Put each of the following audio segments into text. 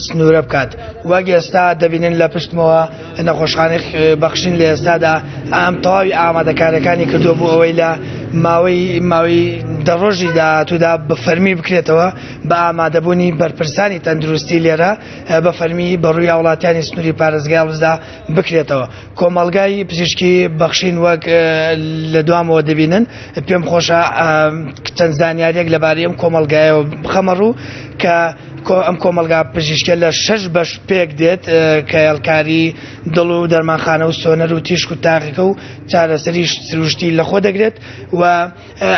سنوورە بکات وەک ئێستا دەبینن لە پشتمەوە نەخۆشخانەی بەخشین لە ئێستادا ئەم تەواوی ئامادەکاریەکانی کردووە بۆ ئەوەی لە ماوەی دەڕۆژی داهاتوودا بە فەرمی بکرێتەوە بە ئامادەبوونی بەرپرسانی تەندروستی لێرە بە فەرمی بەڕووی وڵاتیانی سنووری پارێزگای هەڵبجە بکرێتەوە. کۆمەڵگای پزیشکی بەخشین وەک لە دوامەوە دەبینن پێم خۆشە چەند زانیاریەک لەبارەی ئەم کۆمەڵگایەوە بخەمە ڕوو کە ئەم کۆمەلگا پزیشکە لە 6 بەش پێک دێت کە هێڵکاری دڵ و دەرمانخانە و سۆنەر و تیشک و تاقیکە و چارەسەری سروشتی لەخۆ دەگرێت و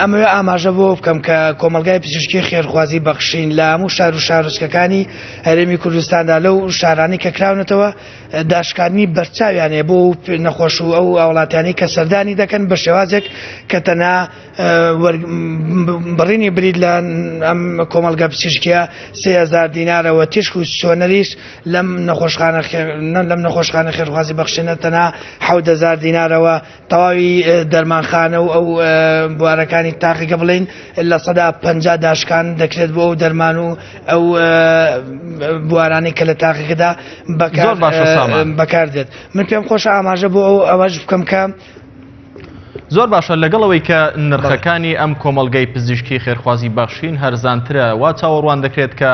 ئەمەوێ ئاماژە بۆ بکەم کە کۆمەلگای پزیشکی خێرخوازی بەخشین لە هەموو شار و شارۆچکەکانی هەرێمی کوردستاندا لەو شارانی کە کراونەتەوە داشکاردنی بەرچاویانێ بۆ نەخۆش و ئەو وڵاتیانی کە سەردانی دەکەن بە شێوازێک کە تەنها بڕینی برید لە ئەم کۆمەلگا پزیشکیە 3000 دینارەوە تیشک و سۆنەریش لەم نەخۆشخانە خێرخوازی بەخشینە تەنها 7000 دینارەوە تەواوی دەرمانخانە و ئەو بوارەکانی تاقیکە بڵین لە 150 داشکان دەکرێت بۆ ئەو دەرمان و ئەو بوارانی کە لە تاقیکەدا بەکاردێت. من پێم خۆشە ئاماژە بۆ ئەوەش بکەم کە زۆر باشە لەگەڵەوەی کە نرخەکانی ئەم کۆمەڵگەی پزیشکی خێرخوازی بەخشین هەرزانترە وا چاوەڕوان دەکرێت کە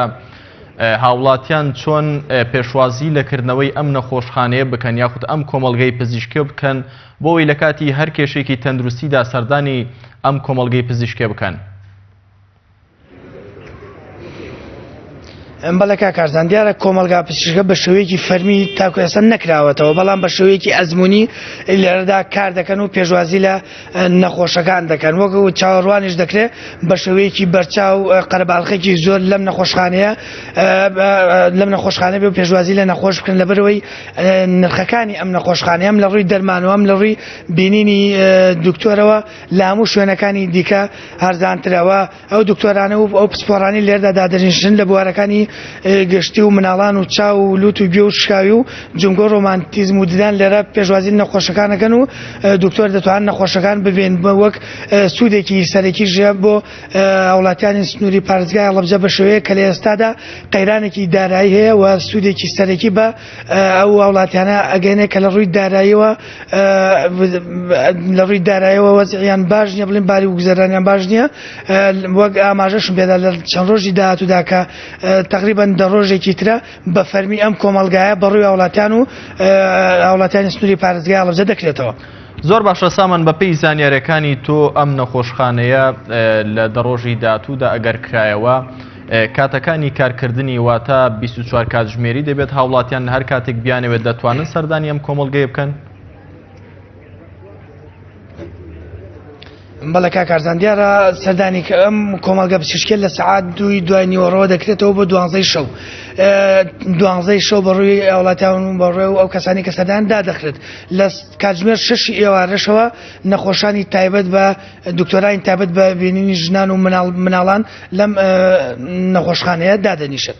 هاوڵاتیان چۆن پێشوازی لەکردنەوەی ئەم نەخۆشخانەیە بکەن یاخود ئەم کۆمەڵگەی پزیشکی بکەن بۆەوەی لە کاتی هەر کێشێکی تەندروستیدا سەردانی ئەم کۆمەڵگەی پزیشکی بکەن. بەڵێ کاکارزان دیارە کۆمەلگا پزیشکە بە شێوەیەکی فەرمی تاکو ئێستا نەکراوەتەوە بەڵام بە شێوەیەکی ئەزمموی لێرەدا کار دەکەن و پێشوازی لە نەخۆشەکان دەکەن وەکو چاوەڕوانیش دەکرێت بە شێوەیەکی بەرچاو قەرەباڵغێکی زۆر لەم نەخۆشخانەیە بێ و پێشوازی لە نەخۆش بکەن لەبەرەوەی نرخەکانی ئەم نەخۆشخانەیە لە ڕووی دەرمانەوەم لە ڕووی بینینی دکتۆرەوە لە هەموو شوێنەکانی دیکە هەرزانترەوە ئەو دکتۆرانە و ئەو پسپۆڕانی لێردا دادەنیشن لە بوارەکانی گشتی و مناڵان و چاو و لوت و گوێ و شکاوی و جنگۆ ڕۆمانتیزم و ددان لێرە پێشوازی نەخۆشەکانەکەن و دکتۆر دەتوان نەخۆشەکان ببێن بە وەک سوودێکی سەرەکی ژێ بۆ وڵاتیانی سنووری پارێزگای هەڵبجە بە شێوەیە کە لە ئێستادا قەیرانێکی دارایی هەیە و سوودێکی سەرەکی بە ئەو وڵاتیانە ئەگەنێ کە لە ڕووی داراییەوە وەزعیان باش نییە بڵین باری و گوزەرانیان باش نییە وەک ئاماژەشم پێدا لە چەند ڕۆژی داهاتوودا کە تقریبا دەڕۆژێکی ترە بە فەرمی ئەم کۆمەلگایە بەڕووی وڵاتیان و وڵاتیانی سنووری پارێزگای هەڵبجە دەکرێتەوە. زۆر باشە سامان بە پێی زانیاریەکانی تۆ ئەم نەخۆشخانەیە لە دەڕۆژی داهاتوودا ئەگەر کرایەوە کاتەکانی کارکردنی واتە 24 کاتژمێری دەبێت هاوڵاتیان هەر کاتێک بیانەوێت دەتوانن سەردانی ئەم کۆمەلگەیە بکەن؟ بەڵێ کاکارزان دیارە سەردانی کە ئەم کۆمەلگا پزیشکیە لە سەعات 2:02 دەکرێتەوە بۆ 12 شەو 12 شەو بەڕووی وڵاتیان بەڕێ و ئەو کەسانی کە سەردان دادەخرێت لە کاتژمێر 6 ئێوارەشەوە نەخۆشانی تایبەت بە دکتۆرانی تایبەت بە بینینی ژنان و مناڵان لەم نەخۆشخانەیە دادەنیشێت.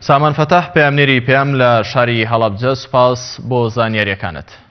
سامان فەتاح پەیامنێری پێم لە شاری هەڵەبجە سوپاس بۆ زانیاریەکانت.